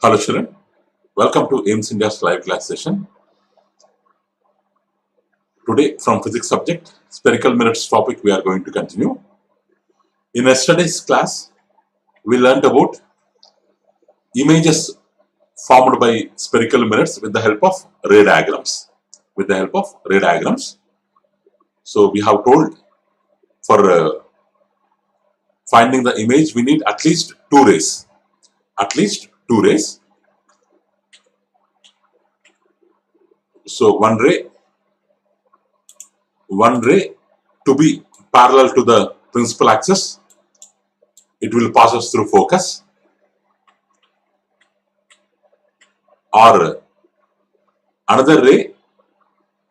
Hello children, welcome to AIMS India's live class session. Today from physics subject, spherical mirrors topic we are going to continue. In yesterday's class, we learned about images formed by spherical mirrors with the help of ray diagrams. So we have told for finding the image we need at least two rays. So one ray to be parallel to the principal axis, it will pass us through focus, or another ray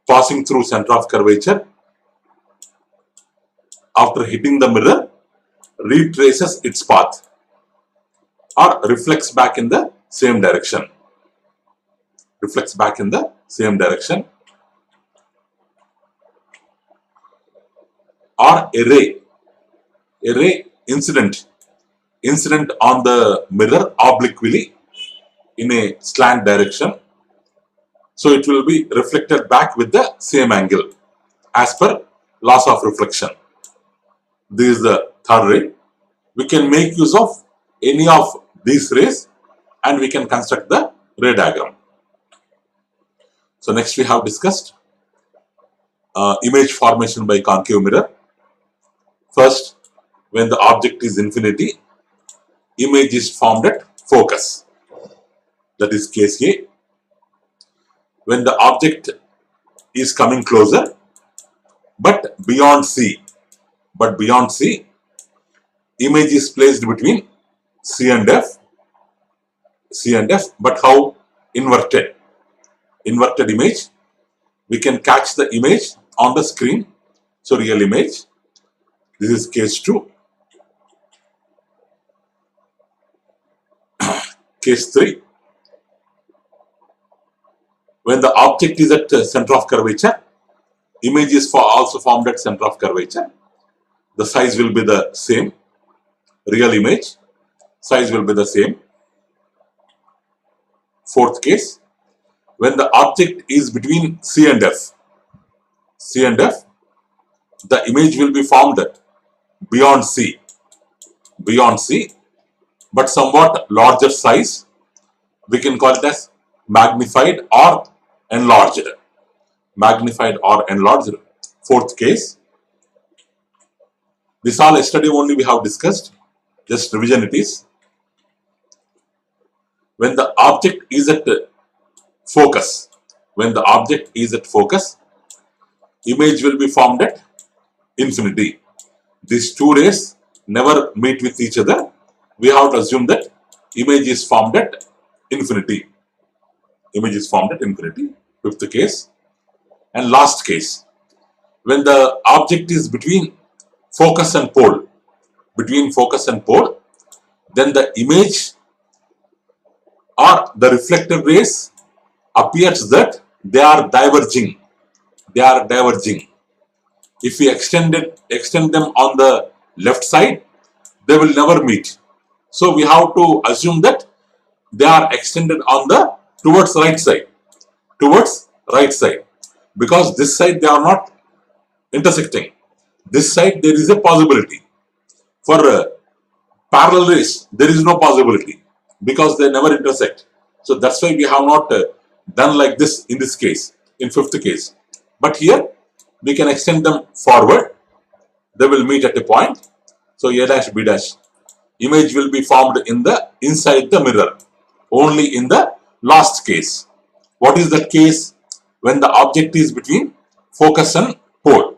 passing through center of curvature, after hitting the mirror, retraces its path or reflects back in the same direction. Or a ray incident on the mirror obliquely in a slant direction, so it will be reflected back with the same angle as per laws of reflection. This is the third ray. We can make use of any of these rays and we can construct the ray diagram. So next we have discussed image formation by concave mirror. First, when the object is infinity, image is formed at focus, that is case A. When the object is coming closer but beyond C, image is placed between C and F, but how? Inverted image. We can catch the image on the screen, so real image. This is case 2. Case 3. When the object is at center of curvature, image is also formed at center of curvature. The size will be the same. Real image size will be the same. Fourth case, when the object is between C and F, the image will be formed at beyond C, but somewhat larger size. We can call it as magnified or enlarged. Fourth case, this all yesterday only we have discussed, just revision it is. When the object is at focus, image will be formed at infinity. These two rays never meet with each other. We have to assume that image is formed at infinity. Fifth case. And last case, when the object is between focus and pole, then the image or the reflected rays appears that they are diverging. If we extend them on the left side, they will never meet. So we have to assume that they are extended on the towards right side, because this side they are not intersecting. This side there is a possibility. For parallel rays there is no possibility because they never intersect. So that's why we have not done like this in this case, in fifth case. But here we can extend them forward. They will meet at a point. So A dash B dash. Image will be formed inside the mirror. Only in the last case. What is that case? When the object is between focus and pole.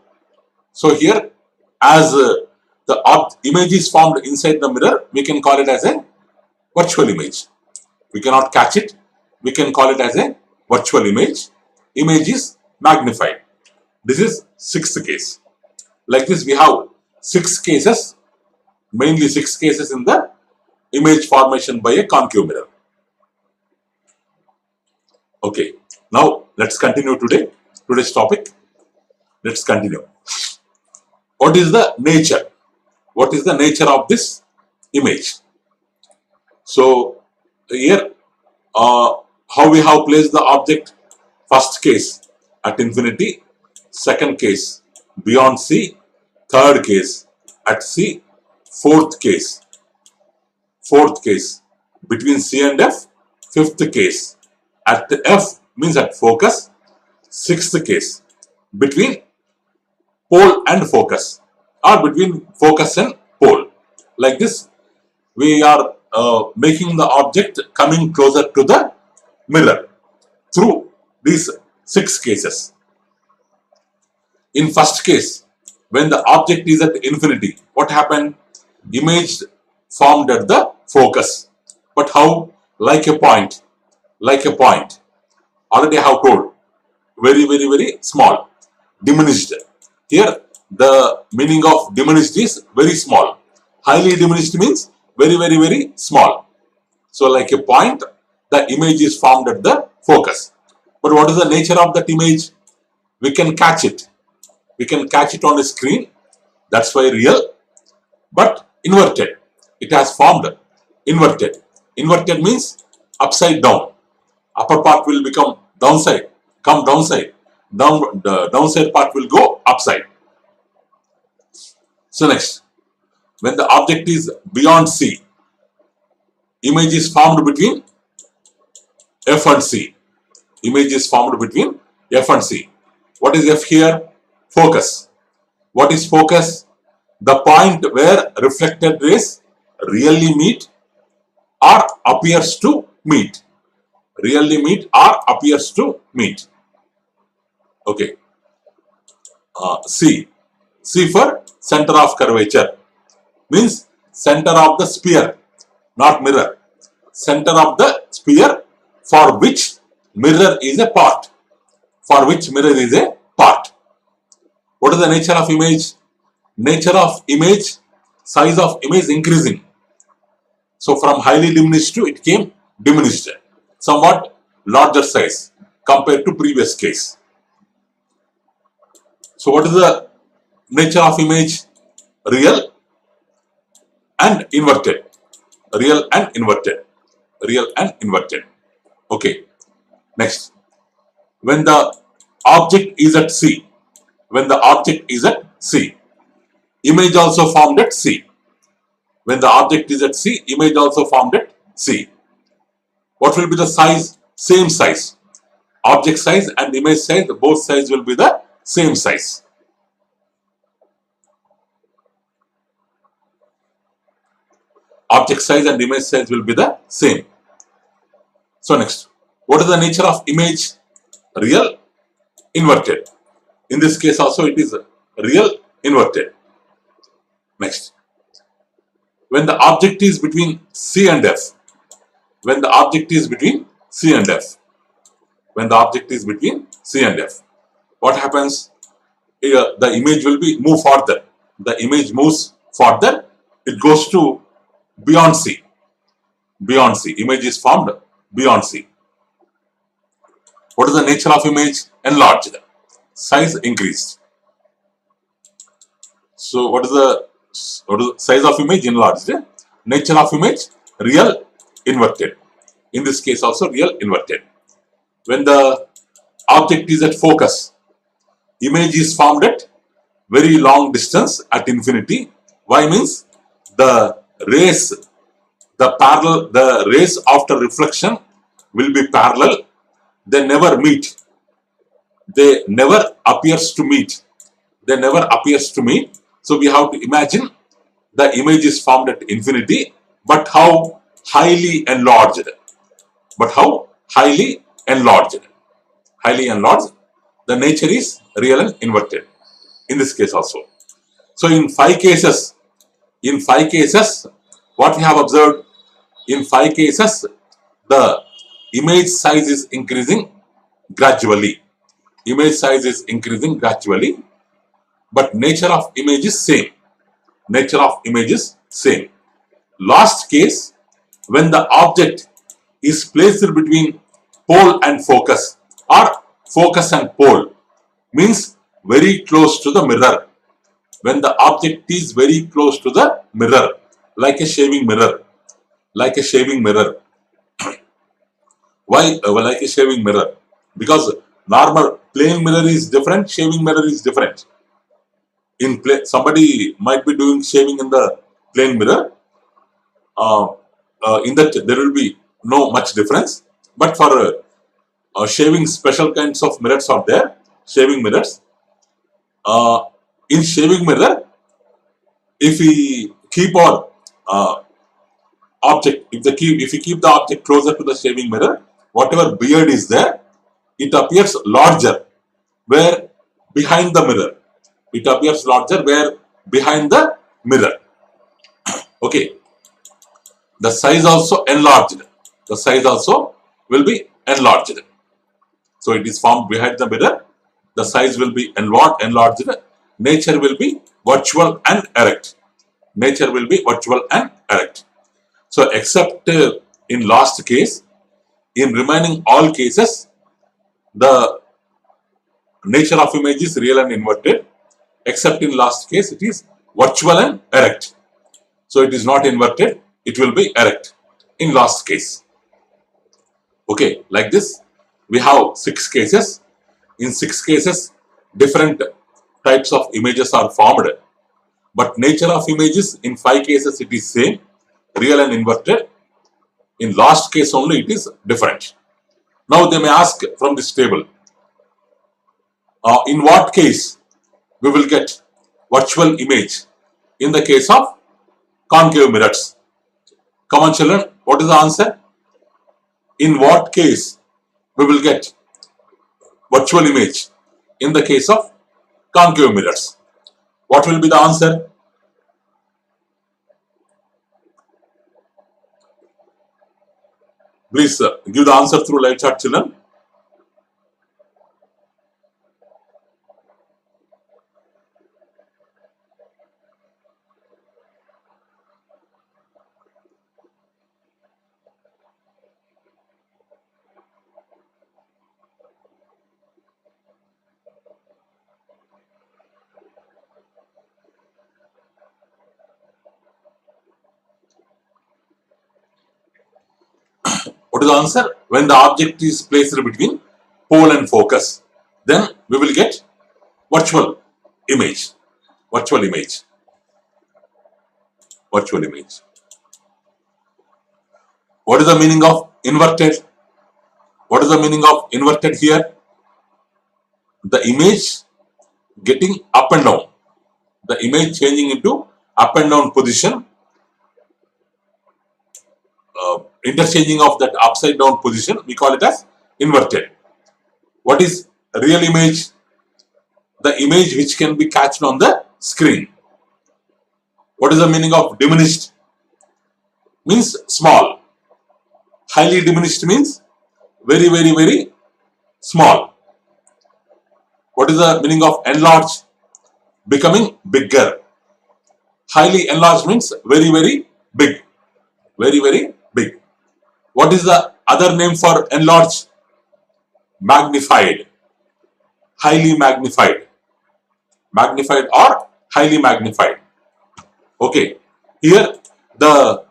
So here, as the image is formed inside the mirror, we can call it as a virtual image. We cannot catch it. We can call it as a virtual image. Image is magnified. This is sixth case. Like this, we have mainly six cases in the image formation by a concave mirror. Okay, now let's continue today's topic. Let's continue. What is the nature? Of this image? So here how we have placed the object. First case at infinity, second case beyond C, third case at C, fourth case between C and F, fifth case at the F means at focus, sixth case between pole and focus, or between focus and pole. Like this, we are making the object coming closer to the mirror through these 6 cases. In first case, when the object is at infinity, what happened? Image formed at the focus. But how? Like a point. Already I have told. Very small. Diminished. Here, the meaning of diminished is very small. Highly diminished means very small. So, like a point, the image is formed at the focus. But what is the nature of that image? We can catch it. We can catch it on a screen. That's why real. But inverted. It has formed inverted. Inverted means upside down. Upper part will become downside. Come downside. The downside part will go upside. So next, when the object is beyond C, image is formed between F and C. Image is formed between F and C. What is F here? Focus. What is focus? The point where reflected rays really meet or appears to meet. Really meet or appears to meet. Okay. C. C for center of curvature. Means center of the sphere, not mirror. Center of the sphere for which mirror is a part. For which mirror is a part. What is the nature of image? Nature of image, size of image increasing. So from highly diminished to it came diminished. Somewhat larger size compared to previous case. So what is the nature of image? Real and inverted. Real and inverted. Real and inverted. Okay. Next. When the object is at C. When the object is at C. Image also formed at C. When the object is at C, image also formed at C. What will be the size? Same size. Object size and image size, both size will be the same size. Object size and image size will be the same. So next, what is the nature of image? Real, inverted. In this case also it is real, inverted. Next, when the object is between C and F, when the object is between C and F, when the object is between C and F, what happens? The image will be move further. The image moves further. It goes to beyond C. Beyond C. Image is formed beyond C. What is the nature of image? Enlarged. Size increased. So what is the size of image? Enlarged. Nature of image? Real, inverted. In this case also real, inverted. When the object is at focus, image is formed at very long distance at infinity. Why? Means the rays, the rays after reflection will be parallel. They never meet. They never appears to meet. They never appears to meet. So we have to imagine the image is formed at infinity, but how highly enlarged. But how highly enlarged. Highly enlarged. The nature is real and inverted. In this case also. So in 5 cases, what we have observed? In 5 cases, the image size is increasing gradually. Image size is increasing gradually, but nature of image is same. Nature of image is same. Last case, when the object is placed between pole and focus, or focus and pole, means very close to the mirror. When the object is very close to the mirror, like a shaving mirror, like a shaving mirror. Why? Like a shaving mirror, because normal plain mirror is different, shaving mirror is different. Somebody might be doing shaving in the plain mirror. Uh, in that there will be no much difference. But for shaving, special kinds of mirrors are there. Shaving mirrors. In shaving mirror, if we keep our object, if we keep the object closer to the shaving mirror, whatever beard is there, it appears larger where behind the mirror. It appears larger where behind the mirror. Okay. The size also enlarged. The size also will be enlarged. So it is formed behind the mirror. The size will be enlarged. Nature will be virtual and erect. Nature will be virtual and erect. So except in last case, in remaining all cases, the nature of image is real and inverted. Except in last case, it is virtual and erect. So it is not inverted, it will be erect in last case. Okay, like this, we have 6 cases. In 6 cases, different types of images are formed. But nature of images, in 5 cases, it is same, real and inverted. In last case only, it is different. Now they may ask from this table, in what case we will get virtual image in the case of concave mirrors? Come on children, what is the answer? In what case we will get virtual image in the case of concave mirrors? What will be the answer? Please give the answer through live chat, children. What is the answer? When the object is placed between pole and focus, then we will get virtual image. Virtual image. Virtual image. What is the meaning of inverted? What is the meaning of inverted here? The image getting up and down. The image changing into up and down position. Interchanging of that upside down position, we call it as inverted. What is real image? The image which can be catched on the screen. What is the meaning of diminished? Means small. Highly diminished means very, very, very small. What is the meaning of enlarged? Becoming bigger. Highly enlarged means very, very big. Very, very big. What is the other name for enlarged? Magnified. Highly magnified. Magnified or highly magnified. Okay. Here the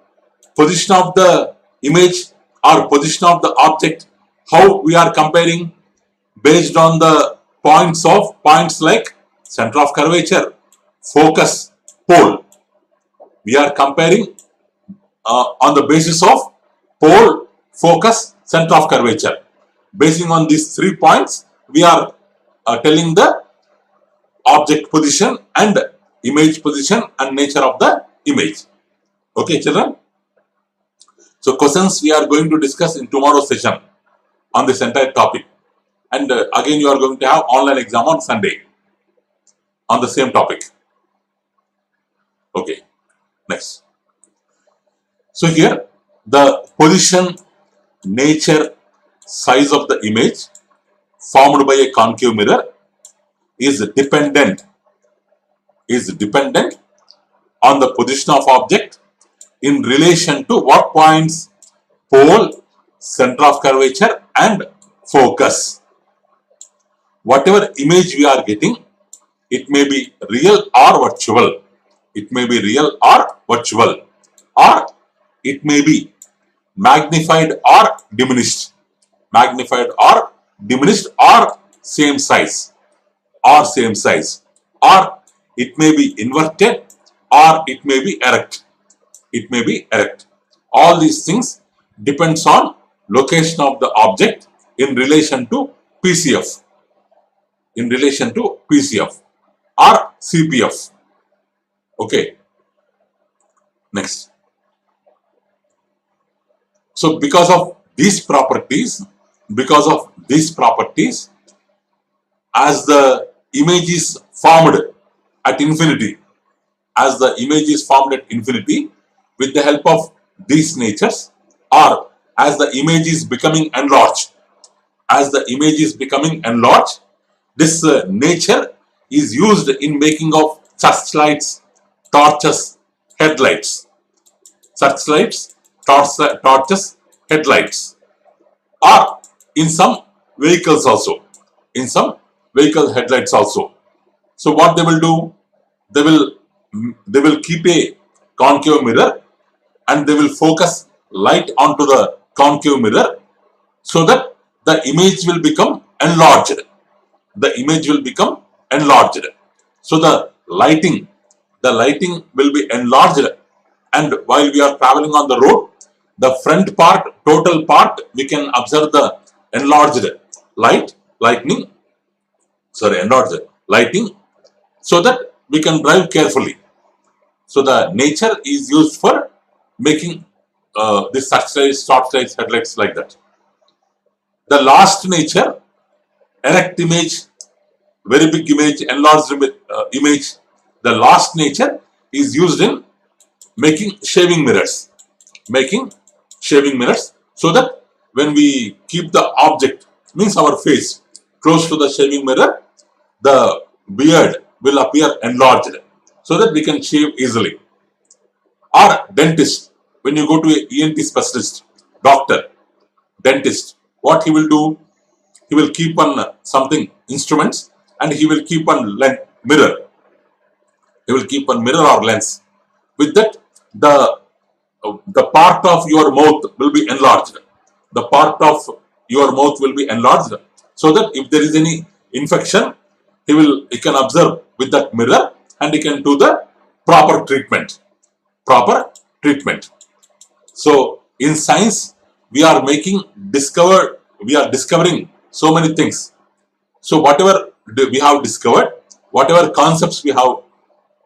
position of the image or position of the object, how we are comparing based on the points like center of curvature, focus, pole. We are comparing on the basis of pole, focus, center of curvature. Basing on these 3 points, we are telling the object position and image position and nature of the image. Okay, children? So, questions we are going to discuss in tomorrow's session on this entire topic. And again, you are going to have online exam on Sunday on the same topic. Okay, next. So, here the position, nature, size of the image formed by a concave mirror is dependent on the position of object in relation to what points? Pole, center of curvature and focus. Whatever image we are getting, it may be real or virtual. It may be real or virtual, or it may be magnified or diminished. magnified or diminished or same size, or same size, or it may be inverted or it may be erect. It may be erect. All these things depends on location of the object in relation to PCF, in relation to PCF or CPF. Okay, next. So because of these properties, as the image is formed at infinity, as the image is formed at infinity with the help of these natures, or as the image is becoming enlarged, this nature is used in making of searchlights, torches, headlights, searchlights, torches, headlights, or in some vehicles also, in some vehicle headlights also. So what they will do, they will keep a concave mirror and they will focus light onto the concave mirror so that the image will become enlarged. The image will become enlarged. So the lighting will be enlarged, and while we are traveling on the road, the front part, total part, we can observe the enlarged enlarged lighting, so that we can drive carefully. So the nature is used for making this searchlights, torchlights, headlights, like that. The last nature, erect image, very big image, enlarged image, the last nature is used in making shaving mirrors, so that when we keep the object, means our face, close to the shaving mirror, the beard will appear enlarged so that we can shave easily. Or dentist, when you go to a ENT specialist, doctor, dentist, what he will do, he will keep on something, instruments, and he will keep on mirror. He will keep on mirror or lens. With that, the part of your mouth will be enlarged. The part of your mouth will be enlarged, so that if there is any infection, he can observe with that mirror and he can do the proper treatment. So in science, we are discovering so many things. So whatever we have discovered, whatever concepts we have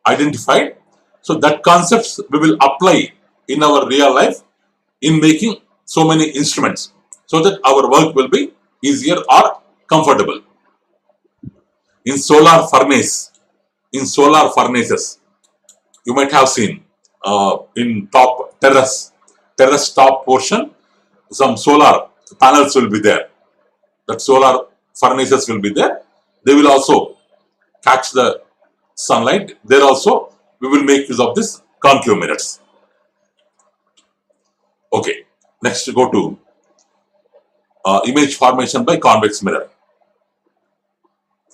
identified, so that concepts we will apply in our real life in making so many instruments, so that our work will be easier or comfortable. In solar furnaces, you might have seen in top terrace top portion, some solar panels will be there. That solar furnaces will be there. They will also catch the sunlight. There also we will make use of this concave mirrors. Okay, next go to image formation by convex mirror.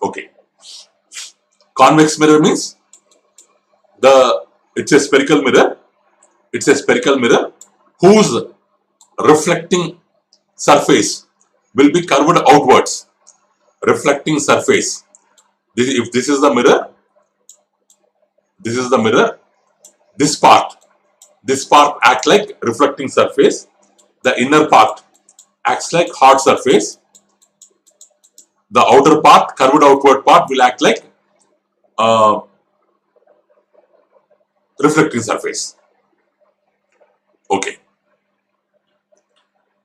Okay, convex mirror means it's a spherical mirror. It's a spherical mirror whose reflecting surface will be curved outwards. Reflecting surface. If this is the mirror, this part acts like reflecting surface. The inner part acts like hard surface. The outer part, curved outward part, will act like reflecting surface. Okay.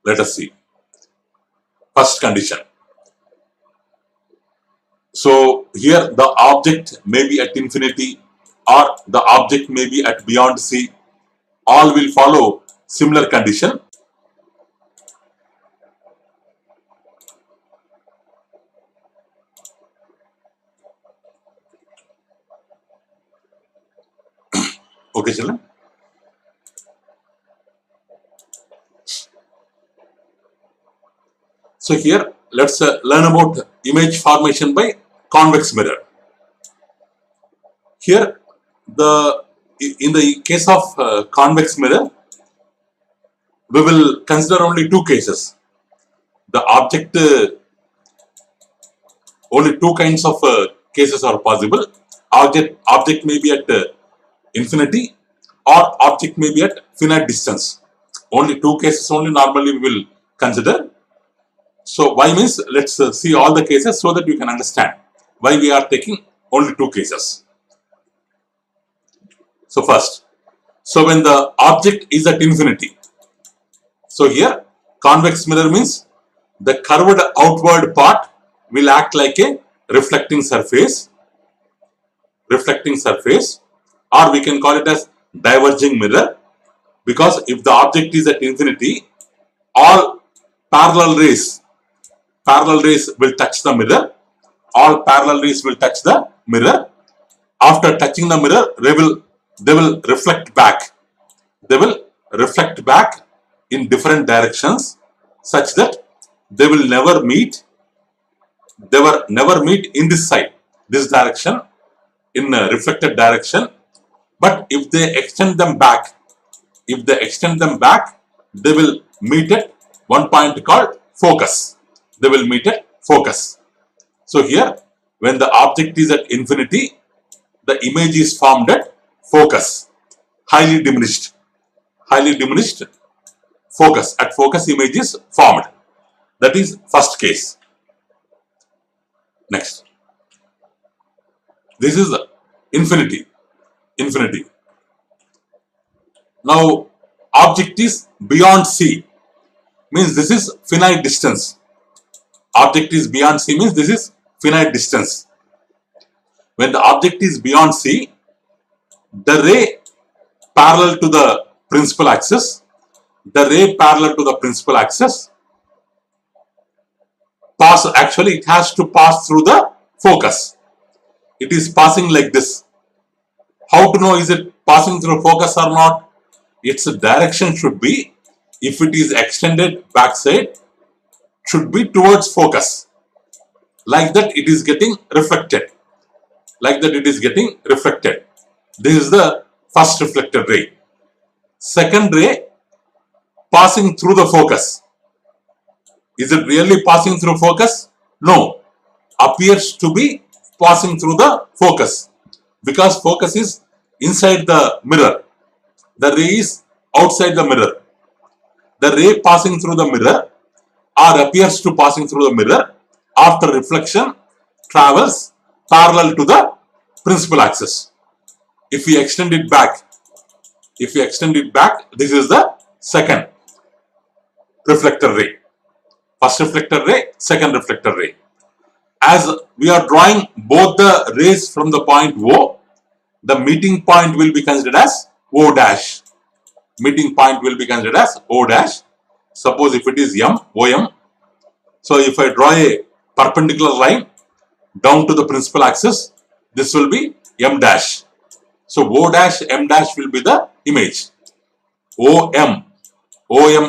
Let us see. First condition. So here the object may be at infinity or the object may be at beyond C. All will follow similar condition. Okay, children. So here let's learn about image formation by convex mirror. Here in the case of convex mirror, we will consider only two cases. the object, only two kinds of cases are possible. Object may be at infinity, or object may be at finite distance. Only two cases only normally we will consider. So why means, let's see all the cases so that you can understand why we are taking only two cases. So first, so when the object is at infinity, so here convex mirror means the curved outward part will act like a reflecting surface, or we can call it as diverging mirror, because if the object is at infinity, all parallel rays will touch the mirror. All parallel rays will touch the mirror. After touching the mirror, they will reflect back. They will reflect back in different directions, such that they will never meet. They will never meet in this side, this direction, in a reflected direction. But if they extend them back, they will meet at one point called focus. They will meet at focus. So here, when the object is at infinity, the image is formed at focus, highly diminished focus. At focus, image is formed. That is first case. Next, this is infinity. Now, object is beyond C, means this is finite distance. Object is beyond C means this is finite distance. When the object is beyond C, the ray parallel to the principal axis, actually it has to pass through the focus. It is passing like this. How to know is it passing through focus or not? Its direction should be, if it is extended backside, should be towards focus. Like that it is getting reflected. This is the first reflected ray. Second ray passing through the focus. Is it really passing through focus? No. Appears to be passing through the focus, because focus is inside the mirror. The ray is outside the mirror. The ray passing through the mirror, or appears to passing through the mirror, after reflection travels parallel to the principal axis. If we extend it back, this is the second reflector ray. First reflector ray, second reflector ray. As we are drawing both the rays from the point O, the meeting point will be considered as O dash. Suppose if it is OM, so if I draw a perpendicular line down to the principal axis, this will be M dash. So O dash, M dash will be the image. OM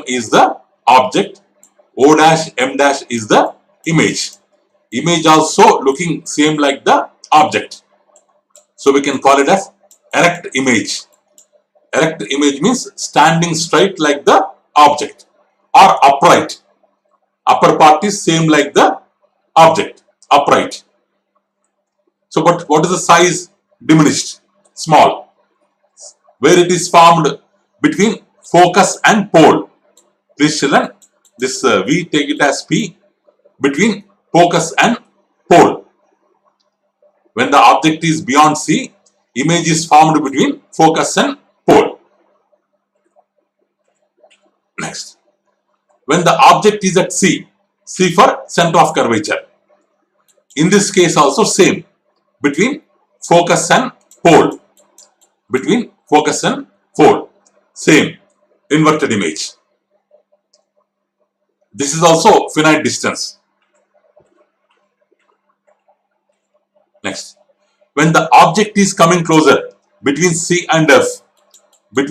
is the object. O dash, M dash is the image. Image also looking same like the object. So we can call it as erect image. Erect image means standing straight like the object, or upright. Upper part is same like the object, upright. So what is the size? Diminished, small. Where it is formed between focus and pole. Please children, this we take it as P, between focus and pole. When the object is beyond C, image is formed between focus and pole. Next, when the object is at C for center of curvature. In this case also same, between focus and pole. Same, inverted image. This is also finite distance. Next, when the object is coming closer between C and F, when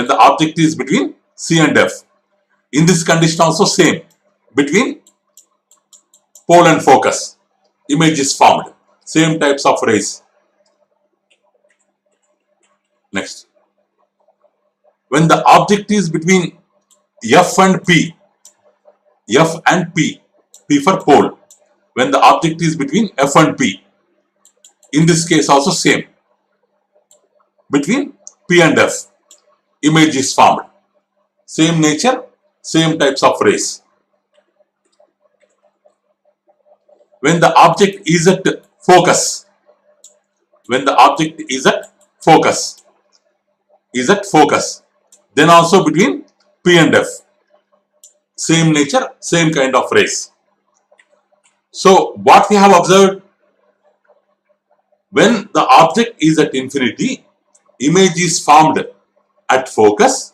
the object is between C and F, in this condition also same, between pole and focus, image is formed, same types of rays. Next, when the object is between F and P, F and P. P for pole. When the object is between F and P. In this case also same. Between P and F, image is formed. Same nature, same types of rays. When the object is at focus, when the object is at focus, then also between P and F, same nature, same kind of rays. So what we have observed, when the object is at infinity, image is formed at focus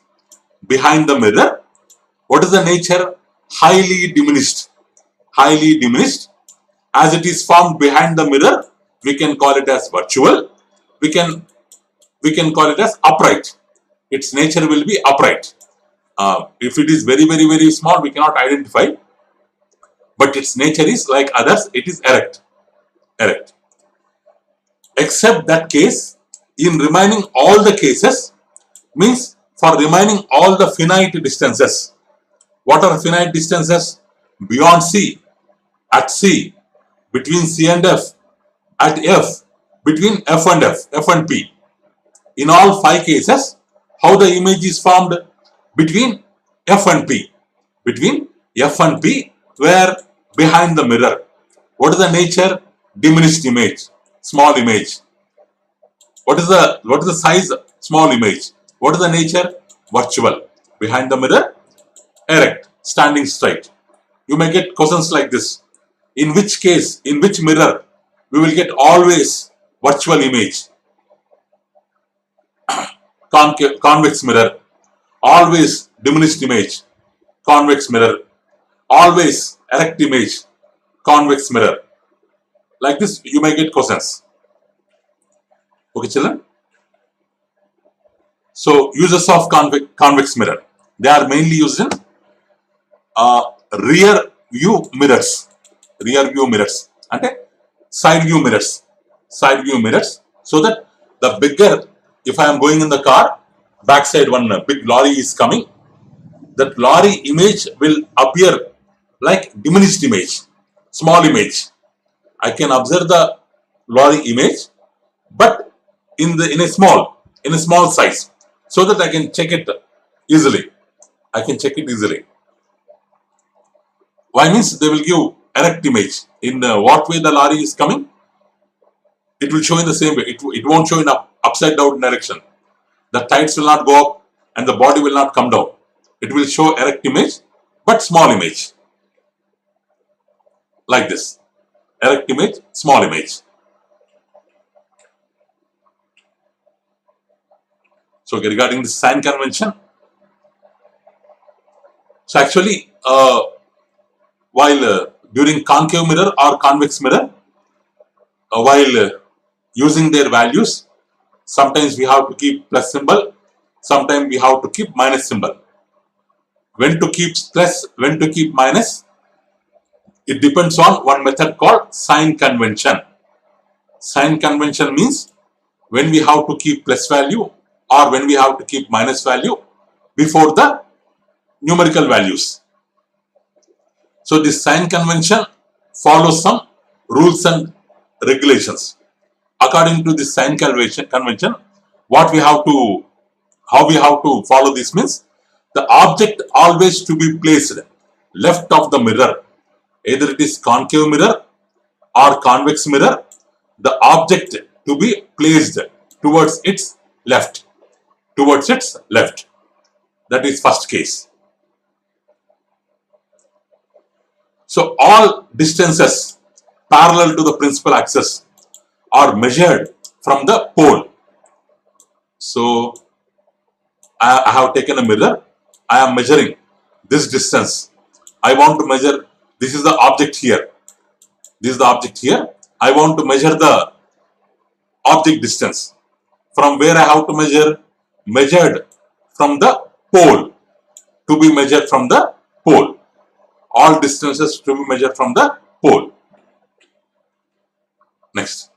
behind the mirror. What is the nature? Highly diminished. Highly diminished. As it is formed behind the mirror, we can call it as virtual. We can call it as upright. Its nature will be upright. If it is very, very, very small, we cannot identify. But its nature is like others, it is erect. Erect. Except that case, in remaining all the cases, means for remaining all the finite distances. What are finite distances? Beyond C, at C, between C and F, at F, between F and F, F and P. In all 5 cases, how the image is formed? Between F and P. Between F and P, where behind the mirror. What is the nature? Diminished image, small image. What is the size? Small image. What is the nature? Virtual. Behind the mirror, erect, standing straight. You may get questions like this. In which case, in which mirror, we will get always virtual image. Convex mirror. Always diminished image. Convex mirror. Always erect image. Convex mirror. Like this, you may get questions. Okay, children? So, uses of convex mirror. They are mainly used in rear view mirrors. Rear view mirrors. And side view mirrors. Side view mirrors. So that the bigger, if I am going in the car, backside one big lorry is coming, that lorry image will appear like diminished image, small image. I can observe the lorry image, but in a small size, so that I can check it easily. I can check it easily. Why? Means they will give erect image. In what way the lorry is coming, it will show in the same way. It won't show in upside down direction. The tides will not go up and the body will not come down. It will show erect image, but small image. Like this. Erect image, small image. So regarding the sign convention, so actually while during concave mirror or convex mirror, while using their values, sometimes we have to keep plus symbol, sometimes we have to keep minus symbol. When to keep plus, when to keep minus, it depends on one method called sign convention. Sign convention means when we have to keep plus value or when we have to keep minus value before the numerical values. So this sign convention follows some rules and regulations. According to this sign convention, what we have to, how we have to follow this means, the object always to be placed left of the mirror. Either it is concave mirror or convex mirror, the object to be placed towards its left. Towards its left. That is first case. So all distances parallel to the principal axis are measured from the pole. So I have taken a mirror. I am measuring this distance. I want to measure, this is the object here. This is the object here. I want to measure the object distance. From where I have to measure? Measured from the pole. To be measured from the pole. All distances to be measured from the pole. Next.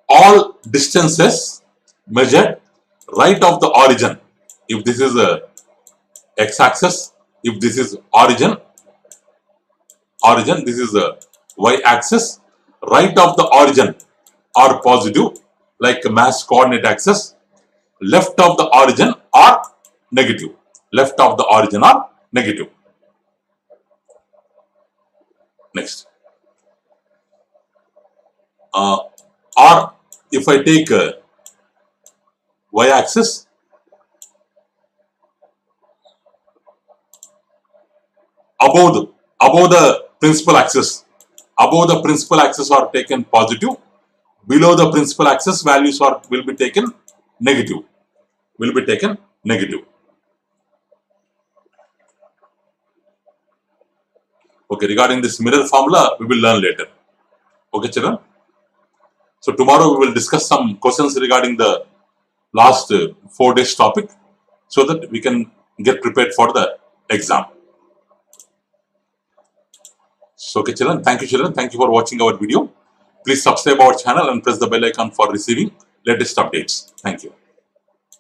All distances measured right of the origin. If this is a x-axis, if this is origin, this is a y-axis, right of the origin are positive, like mass coordinate axis. Left of the origin are negative. Left of the origin are negative. Next. Or if I take y-axis, above the principal axis, are taken positive. Below the principal axis, values will be taken negative. Okay, regarding this mirror formula, we will learn later. Okay, children. So tomorrow we will discuss some questions regarding the last 4 days topic, so that we can get prepared for the exam. So, okay, children. Thank you, children. Thank you for watching our video. Please subscribe our channel and press the bell icon for receiving latest updates. Thank you.